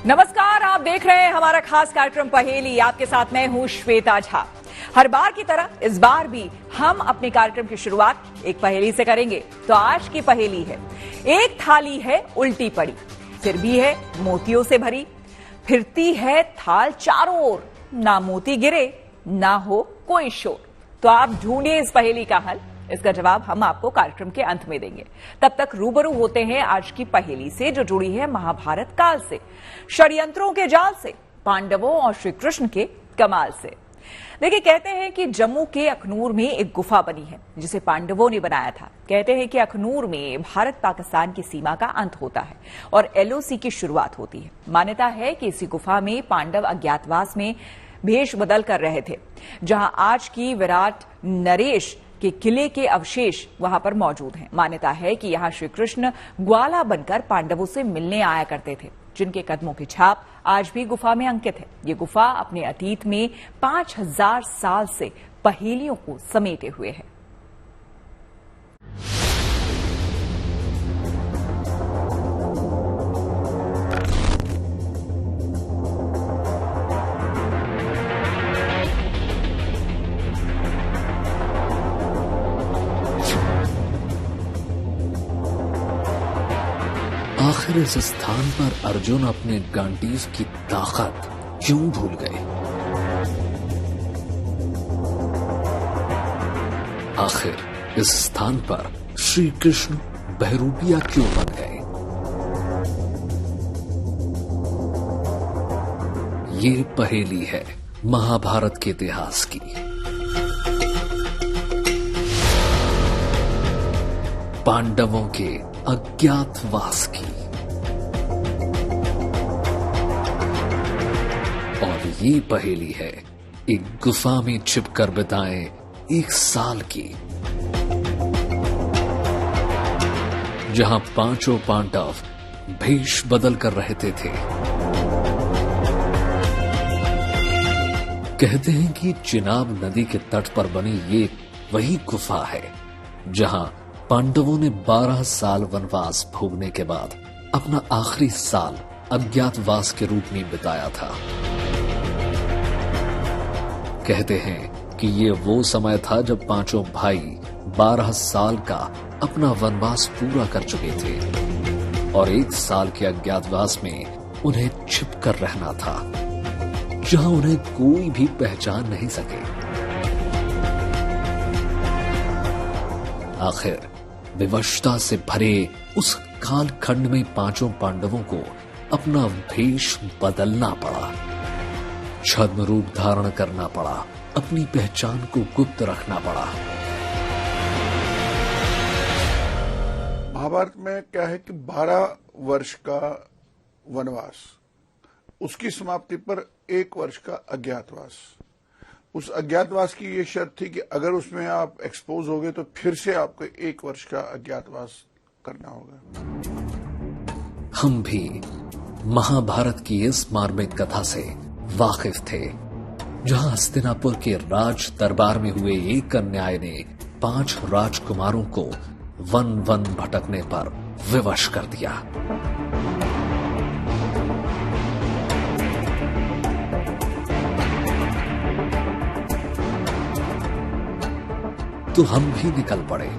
नमस्कार, आप देख रहे हैं हमारा खास कार्यक्रम पहेली। आपके साथ मैं हूं श्वेता झा। हर बार की तरह इस बार भी हम अपने कार्यक्रम की शुरुआत एक पहेली से करेंगे। तो आज की पहेली है, एक थाली है उल्टी पड़ी, फिर भी है मोतियों से भरी, फिरती है थाल चारों ओर, ना मोती गिरे ना हो कोई शोर। तो आप ढूंढिए इस पहेली का हल। इसका जवाब हम आपको कार्यक्रम के अंत में देंगे। तब तक रूबरू होते हैं आज की पहेली से, जो जुड़ी है महाभारत काल से, षड्यंत्रों के जाल से, पांडवों और श्री कृष्ण के कमाल से। देखिए, कहते हैं कि जम्मू के अखनूर में एक गुफा बनी है जिसे पांडवों ने बनाया था। कहते हैं कि अखनूर में भारत पाकिस्तान की सीमा का अंत होता है और एलओसी की शुरुआत होती है। मान्यता है कि इसी गुफा में पांडव अज्ञातवास में भेष बदल कर रहे थे, जहां आज की विराट नरेश के किले के अवशेष वहां पर मौजूद हैं। मान्यता है कि यहां श्री कृष्ण ग्वाला बनकर पांडवों से मिलने आया करते थे, जिनके कदमों की छाप आज भी गुफा में अंकित है। ये गुफा अपने अतीत में 5000 साल से पहेलियों को समेटे हुए है। आखिर इस स्थान पर अर्जुन अपने गांडीव की ताकत क्यों भूल गए? आखिर इस स्थान पर श्री कृष्ण बहरूपिया क्यों बन गए? ये पहेली है महाभारत के इतिहास की। पांडवों के अज्ञातवास की। और ये पहेली है एक गुफा में छिपकर बिताए एक साल की, जहां पांचों पांडव भेष बदल कर रहते थे। कहते हैं कि चिनाब नदी के तट पर बनी ये वही गुफा है जहां पांडवों ने 12 साल वनवास भोगने के बाद अपना आखिरी साल अज्ञातवास के रूप में बिताया था। कहते हैं कि ये वो समय था जब पांचों भाई 12 साल का अपना वनवास पूरा कर चुके थे और 1 साल के अज्ञातवास में उन्हें छिपकर रहना था, जहां उन्हें कोई भी पहचान नहीं सके। आखिर विवशता से भरे उस कालखंड में पांचों पांडवों को अपना भेष बदलना पड़ा, छद्म रूप धारण करना पड़ा, अपनी पहचान को गुप्त रखना पड़ा। महाभारत में क्या है कि 12 वर्ष का वनवास, उसकी समाप्ति पर 1 वर्ष का अज्ञातवास। उस अज्ञातवास की ये शर्त थी कि अगर उसमें आप एक्सपोज हो गए तो फिर से आपको 1 वर्ष का अज्ञातवास करना होगा। हम भी महाभारत की इस मार्मिक कथा से वाकिफ थे, जहां हस्तिनापुर के राज दरबार में हुए एक अन्याय ने 5 राजकुमारों को वन वन भटकने पर विवश कर दिया। तो हम भी निकल पड़े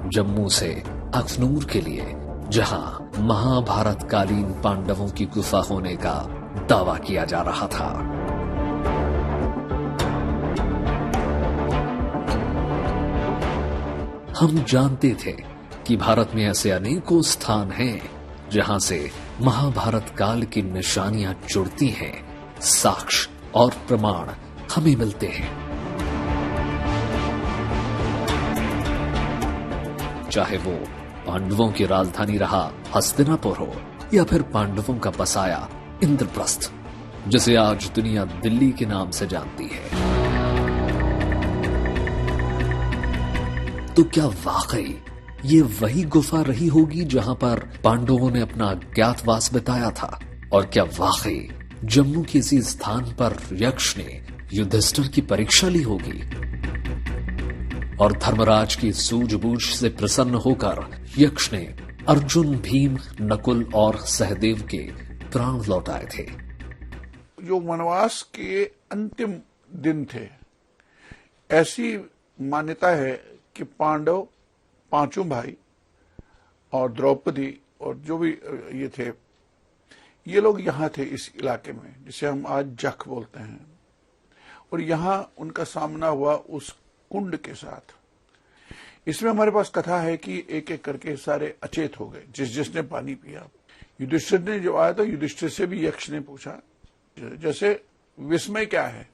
जम्मू से अखनूर के लिए, जहां महाभारत कालीन पांडवों की गुफा होने का दावा किया जा रहा था। हम जानते थे कि भारत में ऐसे अनेकों स्थान हैं जहां से महाभारत काल की निशानियां जुड़ती हैं, साक्ष्य और प्रमाण हमें मिलते हैं। चाहे वो पांडवों की राजधानी रहा हस्तिनापुर हो या फिर पांडवों का बसाया इंद्रप्रस्थ, जिसे आज दुनिया दिल्ली के नाम से जानती है। तो क्या वाकई ये वही गुफा रही होगी जहां पर पांडवों ने अपना अज्ञातवास बिताया था? और क्या वाकई जम्मू के इसी स्थान पर यक्ष ने युधिष्ठिर की परीक्षा ली होगी और धर्मराज की सूझबूझ से प्रसन्न होकर यक्ष ने अर्जुन, भीम, नकुल और सहदेव के प्राण लौट आए थे। जो वनवास के अंतिम दिन थे, ऐसी मान्यता है कि पांडव पांचों भाई और द्रौपदी और जो भी ये थे, ये लोग यहां थे इस इलाके में, जिसे हम आज जख बोलते हैं। और यहां उनका सामना हुआ उस कुंड के साथ। इसमें हमारे पास कथा है कि एक एक करके सारे अचेत हो गए, जिसने पानी पिया। युधिष्ठिर ने जब आया तो युधिष्ठिर से भी यक्ष ने पूछा, जैसे विस्मय क्या है,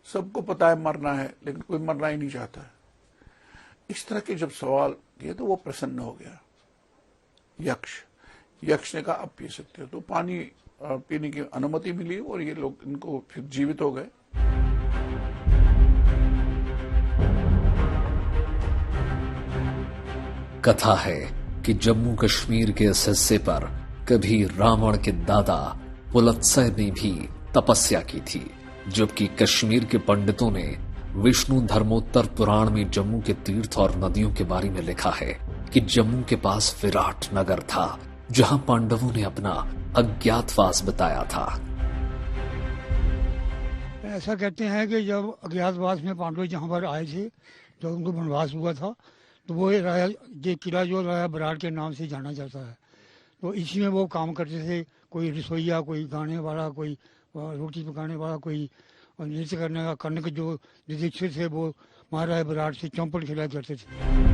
सबको पता है मरना है, लेकिन कोई मरना ही नहीं चाहता है। इस तरह के जब सवाल किए तो वो प्रसन्न हो गया यक्ष ने कहा अब पी सकते हो। तो पानी पीने की अनुमति मिली और ये लोग इनको फिर जीवित हो गए। कथा है कि जम्मू कश्मीर के इस हिस्से पर कभी रावण के दादा पुलत्सय ने भी तपस्या की थी, जबकि कश्मीर के पंडितों ने विष्णु धर्मोत्तर पुराण में जम्मू के तीर्थ और नदियों के बारे में लिखा है कि जम्मू के पास विराट नगर था, जहां पांडवों ने अपना अज्ञातवास बताया था। ऐसा कहते हैं कि जब अज्ञातवास में पांडव जहां पर आए थे, जब उनको वनवास हुआ था, तो वो राजा ये किला जो राजा विराट के नाम से जाना जाता है। तो इसी में वो काम करते थे, कोई रसोईया, कोई गाने वाला, कोई रोटी पकाने वाला, कोई नृत्य करने के जो युधिष्ठिर थे वो महाराजा विराट से चौपड़ खेला करते थे।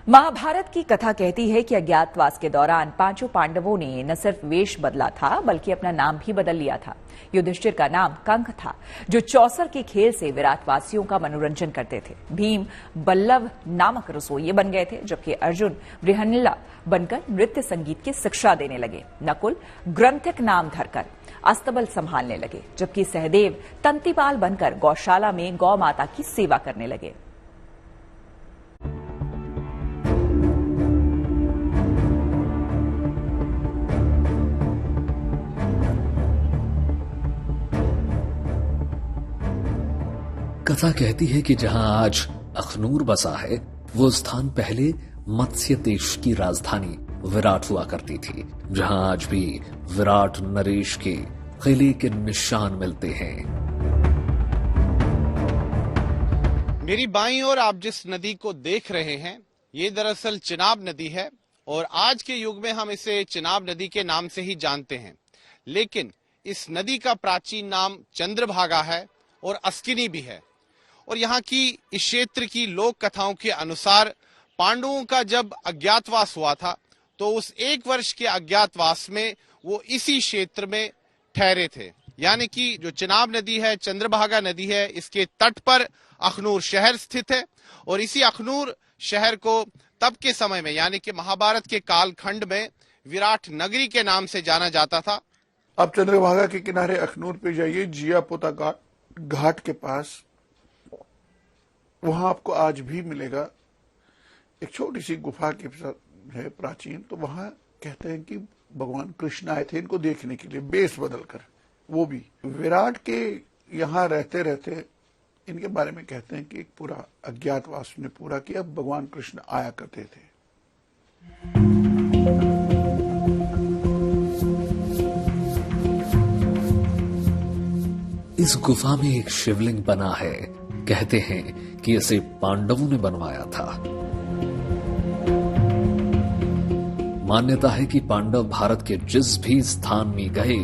महाभारत की कथा कहती है कि अज्ञातवास के दौरान पांचों पांडवों ने न सिर्फ वेश बदला था, बल्कि अपना नाम भी बदल लिया था। युधिष्ठिर का नाम कंक था, जो चौसर के खेल से विराटवासियों का मनोरंजन करते थे। भीम बल्लभ नामक रसोइये बन गए थे, जबकि अर्जुन बृहन्नला बनकर नृत्य संगीत की शिक्षा देने लगे। नकुल ग्रंथिक नाम धरकर अस्तबल संभालने लगे, जबकि सहदेव तंतीपाल बनकर गौशाला में गौ माता की सेवा करने लगे। कथा कहती है कि जहां आज अखनूर बसा है, वो स्थान पहले मत्स्य देश की राजधानी विराट हुआ करती थी, जहां आज भी विराट नरेश के किले के निशान मिलते हैं। मेरी बाईं ओर आप जिस नदी को देख रहे हैं, ये दरअसल चिनाब नदी है और आज के युग में हम इसे चिनाब नदी के नाम से ही जानते हैं। लेकिन इस नदी का प्राचीन नाम चंद्रभागा है और अस्किनी भी है। और यहाँ की इस क्षेत्र की लोक कथाओं के अनुसार पांडवों का जब अज्ञातवास हुआ था, तो उस एक वर्ष के अज्ञातवास में वो इसी क्षेत्र में ठहरे थे। यानी कि जो चिनाब नदी है, चंद्रभागा नदी है, इसके तट पर अखनूर शहर स्थित है। और इसी अखनूर शहर को तब के समय में, यानी कि महाभारत के कालखंड में, विराट नगरी के नाम से जाना जाता था। अब चंद्रभागा के किनारे अखनूर पे जाइए, जियापोता घाट के पास, वहां आपको आज भी मिलेगा एक छोटी सी गुफा के है प्राचीन। तो वहां कहते हैं कि भगवान कृष्ण आए थे इनको देखने के लिए, बेस बदल कर। वो भी विराट के यहाँ रहते रहते इनके बारे में कहते हैं कि एक पूरा अज्ञातवास ने पूरा किया, भगवान कृष्ण आया करते थे। इस गुफा में एक शिवलिंग बना है। कहते हैं कि इसे पांडवों ने बनवाया था। मान्यता है कि पांडव भारत के जिस भी स्थान में गए,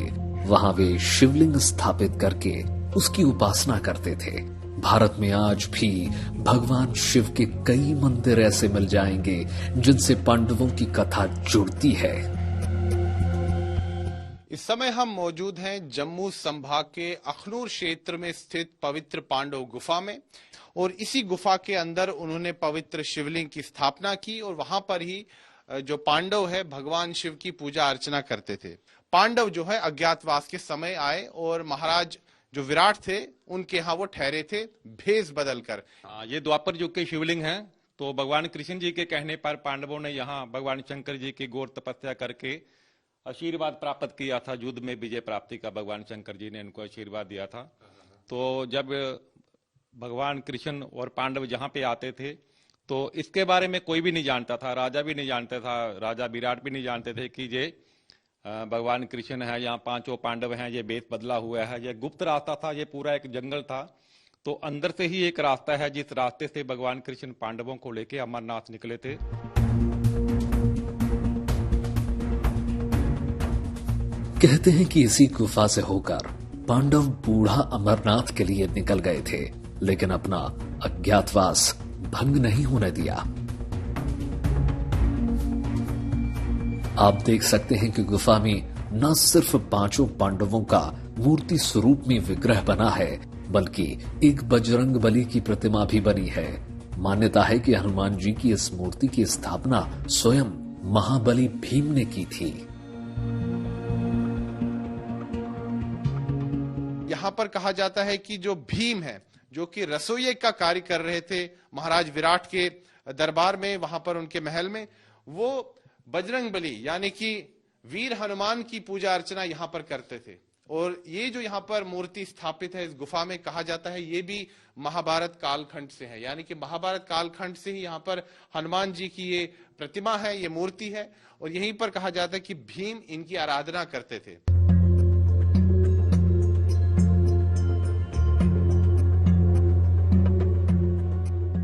वहां वे शिवलिंग स्थापित करके उसकी उपासना करते थे। भारत में आज भी भगवान शिव के कई मंदिर ऐसे मिल जाएंगे जिनसे पांडवों की कथा जुड़ती है। इस समय हम मौजूद हैं जम्मू संभाग के अखनूर क्षेत्र में स्थित पवित्र पांडव गुफा में। और इसी गुफा के अंदर उन्होंने पवित्र शिवलिंग की स्थापना की और वहां पर ही जो पांडव है भगवान शिव की पूजा अर्चना करते थे। पांडव जो है अज्ञातवास के समय आए और महाराज जो विराट थे उनके यहाँ वो ठहरे थे भेष बदलकर। ये द्वापर युग के शिवलिंग हैं। तो भगवान कृष्ण जी के कहने पर पांडवों ने यहाँ भगवान शंकर जी की घोर तपस्या करके आशीर्वाद प्राप्त किया था, युद्ध में विजय प्राप्ति का भगवान शंकर जी ने इनको आशीर्वाद दिया था। तो जब भगवान कृष्ण और पांडव जहाँ पे आते थे तो इसके बारे में कोई भी नहीं जानता था, राजा भी नहीं जानता था, राजा विराट भी नहीं जानते थे कि ये भगवान कृष्ण है, यहाँ पांचों पांडव हैं, ये वेश बदला हुआ है। ये गुप्त रास्ता था, ये पूरा एक जंगल था। तो अंदर से ही एक रास्ता है जिस रास्ते से भगवान कृष्ण पांडवों को लेके अमरनाथ निकले थे। कहते हैं कि इसी गुफा से होकर पांडव बूढ़ा अमरनाथ के लिए निकल गए थे, लेकिन अपना अज्ञातवास भंग नहीं होने दिया। आप देख सकते हैं कि गुफा में न सिर्फ पांचों पांडवों का मूर्ति स्वरूप में विग्रह बना है, बल्कि एक बजरंग बली की प्रतिमा भी बनी है। मान्यता है कि हनुमान जी की इस मूर्ति की स्थापना स्वयं महाबली भीम ने की थी। यहाँ पर कहा जाता है कि जो भीम है, जो कि रसोइये का कार्य कर रहे थे महाराज विराट के दरबार में, वहां पर उनके महल में, वो बजरंग बली यानी कि वीर हनुमान की पूजा अर्चना यहाँ पर करते थे। और ये जो यहाँ पर मूर्ति स्थापित है इस गुफा में, कहा जाता है ये भी महाभारत कालखंड से है, यानी कि महाभारत कालखंड से ही यहाँ पर हनुमान जी की ये प्रतिमा है, ये मूर्ति है। और यहीं पर कहा जाता है कि भीम इनकी आराधना करते थे।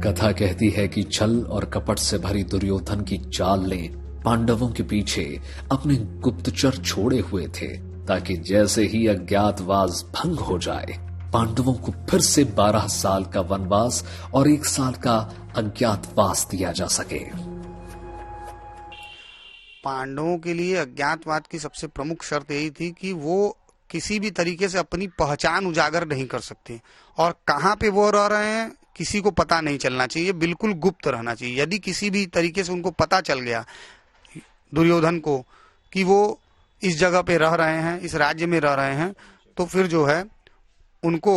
कथा कहती है कि छल और कपट से भरी दुर्योधन की चाल ने पांडवों के पीछे अपने गुप्तचर छोड़े हुए थे, ताकि जैसे ही अज्ञातवास भंग हो जाए पांडवों को फिर से 12 साल का वनवास और 1 साल का अज्ञातवास दिया जा सके। पांडवों के लिए अज्ञातवास की सबसे प्रमुख शर्त यही थी कि वो किसी भी तरीके से अपनी पहचान उजागर नहीं कर सकते, और कहाँ पे वो रह रहे हैं किसी को पता नहीं चलना चाहिए, बिल्कुल गुप्त रहना चाहिए। यदि किसी भी तरीके से उनको पता चल गया दुर्योधन को कि वो इस जगह पे रह रहे हैं, इस राज्य में रह रहे हैं, तो फिर जो है उनको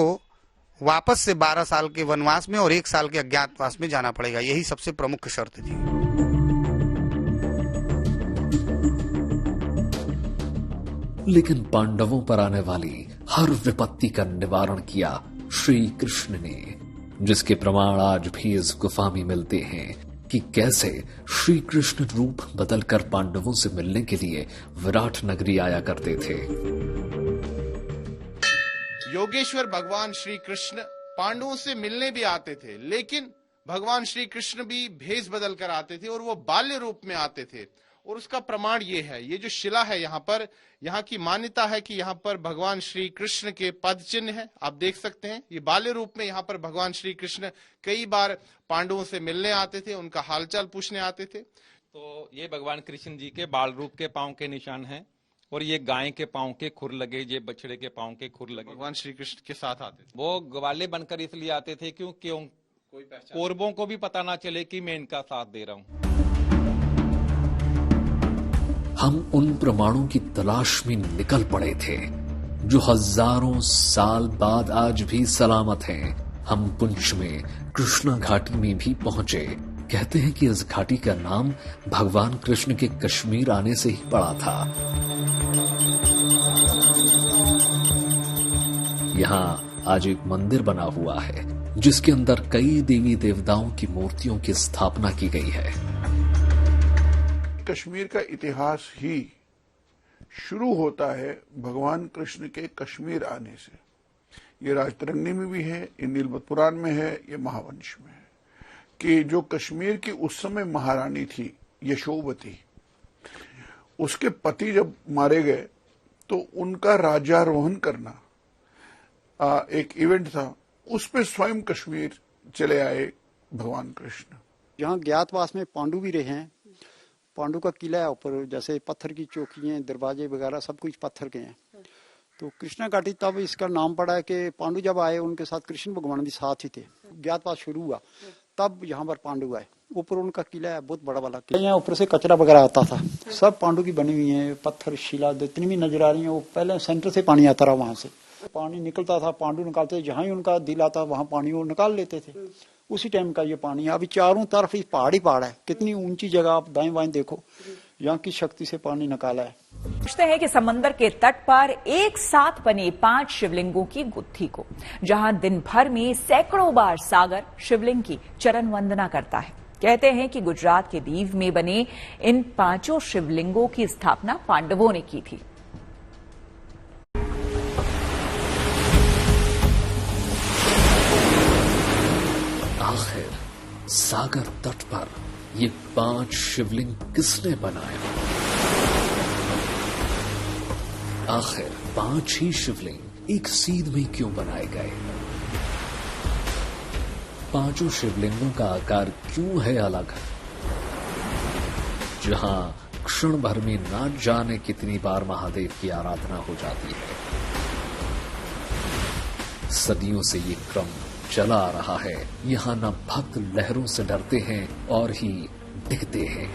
वापस से 12 साल के वनवास में और 1 साल के अज्ञातवास में जाना पड़ेगा। यही सबसे प्रमुख शर्त थी। लेकिन पांडवों पर आने वाली हर विपत्ति का निवारण किया श्री कृष्ण ने, जिसके प्रमाण आज भी इस गुफा में मिलते हैं कि कैसे श्री कृष्ण रूप बदलकर पांडवों से मिलने के लिए विराट नगरी आया करते थे। योगेश्वर भगवान श्री कृष्ण पांडवों से मिलने भी आते थे, लेकिन भगवान श्री कृष्ण भी भेष बदल कर आते थे और वो बाल्य रूप में आते थे। और उसका प्रमाण ये है, ये जो शिला है यहाँ पर, यहाँ की मान्यता है कि यहाँ पर भगवान श्री कृष्ण के पद चिन्ह है, आप देख सकते हैं। ये बाल्य रूप में यहाँ पर भगवान श्री कृष्ण कई बार पांडवों से मिलने आते थे, उनका हालचाल पूछने आते थे। तो ये भगवान कृष्ण जी के बाल रूप के पांव के निशान हैं, और ये गाय के पांव के खुर लगे, ये बछड़े के पांव के खुर लगे। भगवान श्री कृष्ण के साथ आते थे। वो ग्वाले बनकर इसलिए आते थे क्योंकि कौरवों को भी पता ना चले कि मैं इनका साथ दे रहा हूँ। हम उन प्रमाणों की तलाश में निकल पड़े थे जो हजारों साल बाद आज भी सलामत हैं। हम पुंछ में कृष्णा घाटी में भी पहुंचे। कहते हैं कि इस घाटी का नाम भगवान कृष्ण के कश्मीर आने से ही पड़ा था। यहाँ आज एक मंदिर बना हुआ है जिसके अंदर कई देवी देवताओं की मूर्तियों की स्थापना की गई है। कश्मीर का इतिहास ही शुरू होता है भगवान कृष्ण के कश्मीर आने से। ये राजतरंगिणी में भी है, ये नीलबत पुराण में है, ये महावंश में है कि जो कश्मीर की उस समय महारानी थी यशोवती, उसके पति जब मारे गए तो उनका राज्यारोहण करना एक इवेंट था। उस पे स्वयं कश्मीर चले आए भगवान कृष्ण। यहाँ ज्ञातवास में पांडु भी रहे हैं। पांडु का किला है ऊपर, जैसे पत्थर की चौकियां, दरवाजे वगैरह सब कुछ पत्थर के हैं। तो कृष्णा घाटी तब इसका नाम पड़ा है कि पांडु जब आए उनके साथ कृष्ण भगवान भी साथ ही थे। ज्ञातवास शुरू हुआ तब यहाँ पर पांडु आए। ऊपर उनका किला है, बहुत बड़ा वाला किला। यहाँ ऊपर से कचरा वगैरह आता था, सब पांडु की बनी हुई है। पत्थर शिला जितनी भी नजर आ रही है, वो पहले सेंटर से पानी आता रहा, वहां से पानी निकलता था। पांडु निकालते, जहां ही उनका दिल आता वहां पानी वो निकाल लेते थे। उसी टाइम का ये पानी। अभी चारों तरफ पहाड़ ही पहाड़ है, कितनी ऊंची जगह, आप दाएं बाएं देखो, यहाँ की शक्ति से पानी निकाला है। पूछते हैं कि समंदर के तट पर एक साथ बने 5 शिवलिंगों की गुत्थी को, जहां दिन भर में सैकड़ों बार सागर शिवलिंग की चरण वंदना करता है। कहते हैं कि गुजरात के दीव में बने इन 5 शिवलिंगों की स्थापना पांडवों ने की थी। आखिर सागर तट पर ये 5 शिवलिंग किसने बनाए? आखिर 5 ही शिवलिंग एक सीध में क्यों बनाए गए? 5 शिवलिंगों का आकार क्यों है अलग? जहां क्षण भर में ना जाने कितनी बार महादेव की आराधना हो जाती है। सदियों से ये क्रम चला आ रहा है। यहाँ न भक्त लहरों से डरते हैं और ही दिखते हैं।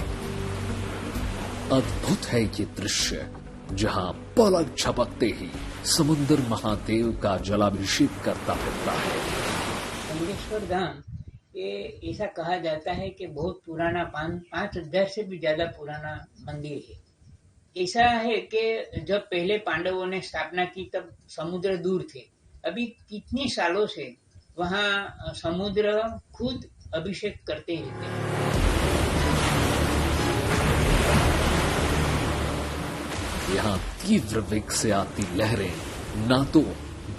अद्भुत है ये दृश्य, जहाँ पलक झपकते ही समुद्र महादेव का जलाभिषेक करता फिरता है। गंगेश्वर धाम ये ऐसा कहा जाता है कि बहुत पुराना 5,000 से भी ज्यादा पुराना मंदिर है। ऐसा है कि जब पहले पांडवों ने स्थापना की तब समुद्र दूर थे। अभी कितने सालों से वहाँ समुद्र खुद अभिषेक करते रहते हैं। यहाँ तीव्र वेग से आती लहरें ना तो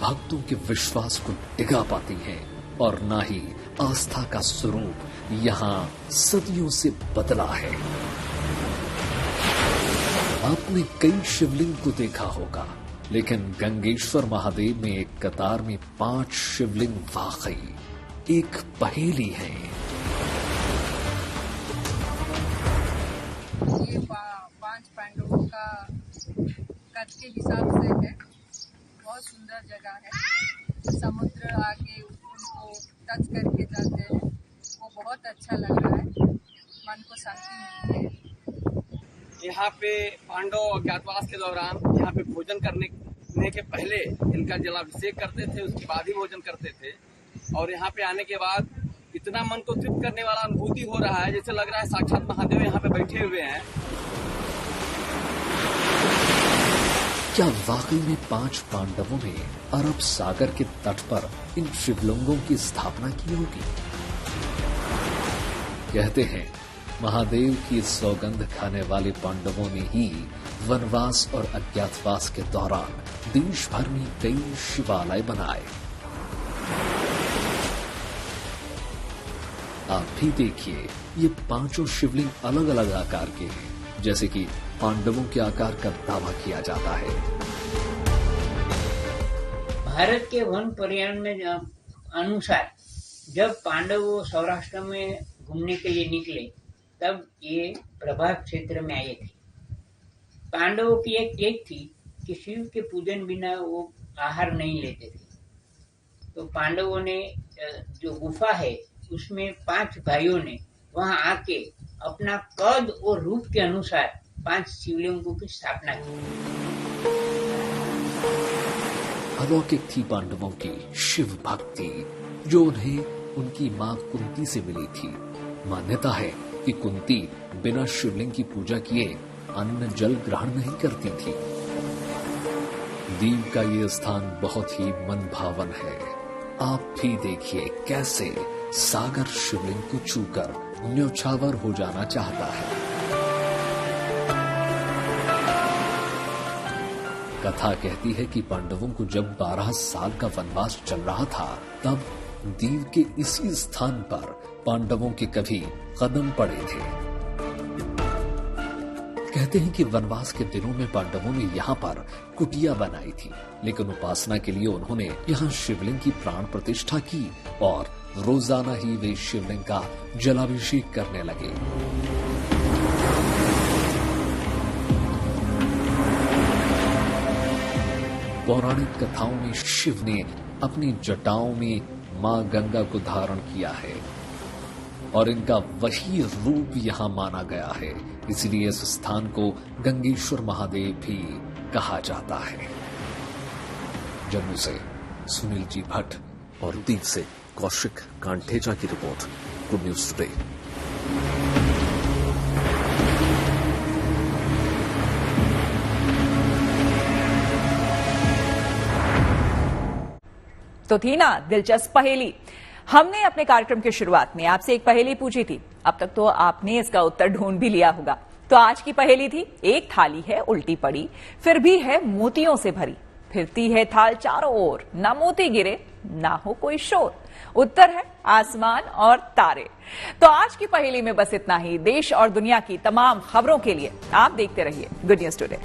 भक्तों के विश्वास को डिगा पाती हैं और ना ही आस्था का स्वरूप यहाँ सदियों से बदला है। आपने कई शिवलिंग को देखा होगा, लेकिन गंगेश्वर महादेव में एक कतार में 5 शिवलिंग वाकई एक पहेली है। ये 5 पांडवों का कद के हिसाब से है। बहुत सुंदर जगह है। समुद्र आके उनको टच करके जाते हैं, वो बहुत अच्छा लग रहा है। मन को शांति मिलती है। यहाँ पे पांडव अज्ञातवास के दौरान यहाँ पे भोजन करने के पहले इनका जलाभिषेक करते थे, उसके बाद ही भोजन करते थे। और यहाँ पे आने के बाद इतना मन को तृप्त करने वाला अनुभूति हो रहा है, जैसे लग रहा है साक्षात महादेव यहाँ पे बैठे हुए हैं। क्या वाकई में 5 पांडवों ने अरब सागर के तट पर इन शिवलिंगों की स्थापना की होगी? कहते हैं महादेव की सौगंध खाने वाले पांडवों ने ही वनवास और अज्ञातवास के दौरान देश भर में कई शिवालय बनाए। आप भी देखिए, ये 5 शिवलिंग अलग अलग आकार के हैं, जैसे कि पांडवों के आकार का दावा किया जाता है। भारत के वन पर्यावरण अनुसार जब पांडव सौराष्ट्र में घूमने के लिए निकले, तब ये प्रभास क्षेत्र में आए थे। पांडवों की एक टेक थी कि शिव के पूजन बिना वो आहार नहीं लेते थे। तो पांडवों ने जो गुफा है उसमें 5 भाइयों ने वहां आके अपना कद और रूप के अनुसार 5 शिवलिंगों की स्थापना की। अलौकिक थी पांडवों की शिव भक्ति, जो उन्हें उनकी मां कुंती से मिली थी। मान्यता है कि कुंती बिना शिवलिंग की पूजा किए अन्न जल ग्रहण नहीं करती थी। दीव का ये स्थान बहुत ही मनभावन है। आप भी देखिए कैसे सागर शिवलिंग को छूकर न्यौछावर हो जाना चाहता है। कथा कहती है कि पांडवों को जब 12 साल का वनवास चल रहा था, तब दीव के इसी स्थान पर पांडवों के कभी कदम पड़े थे। कहते हैं कि वनवास के दिनों में पांडवों ने यहाँ पर कुटिया बनाई थी, लेकिन उपासना के लिए उन्होंने यहाँ शिवलिंग की प्राण प्रतिष्ठा की और रोजाना ही वे शिवलिंग का जलाभिषेक करने लगे। पौराणिक कथाओं में शिव ने अपनी जटाओं में मां गंगा को धारण किया है और इनका वही रूप यहाँ माना गया है। इसलिए इस स्थान को गंगेश्वर महादेव भी कहा जाता है। जम्मू से सुनील जी भट्ट और दीव से कौशिक कांठेजा की रिपोर्ट, गुड न्यूज टुडे। तो थी ना दिलचस्प पहेली। हमने अपने कार्यक्रम की शुरुआत में आपसे एक पहेली पूछी थी, अब तक तो आपने इसका उत्तर ढूंढ भी लिया होगा। तो आज की पहेली थी, एक थाली है उल्टी पड़ी, फिर भी है मोतियों से भरी, फिरती है थाल चारों ओर, ना मोती गिरे ना हो कोई शोर। उत्तर है आसमान और तारे। तो आज की पहेली में बस इतना ही। देश और दुनिया की तमाम खबरों के लिए आप देखते रहिए गुड न्यूज टुडे।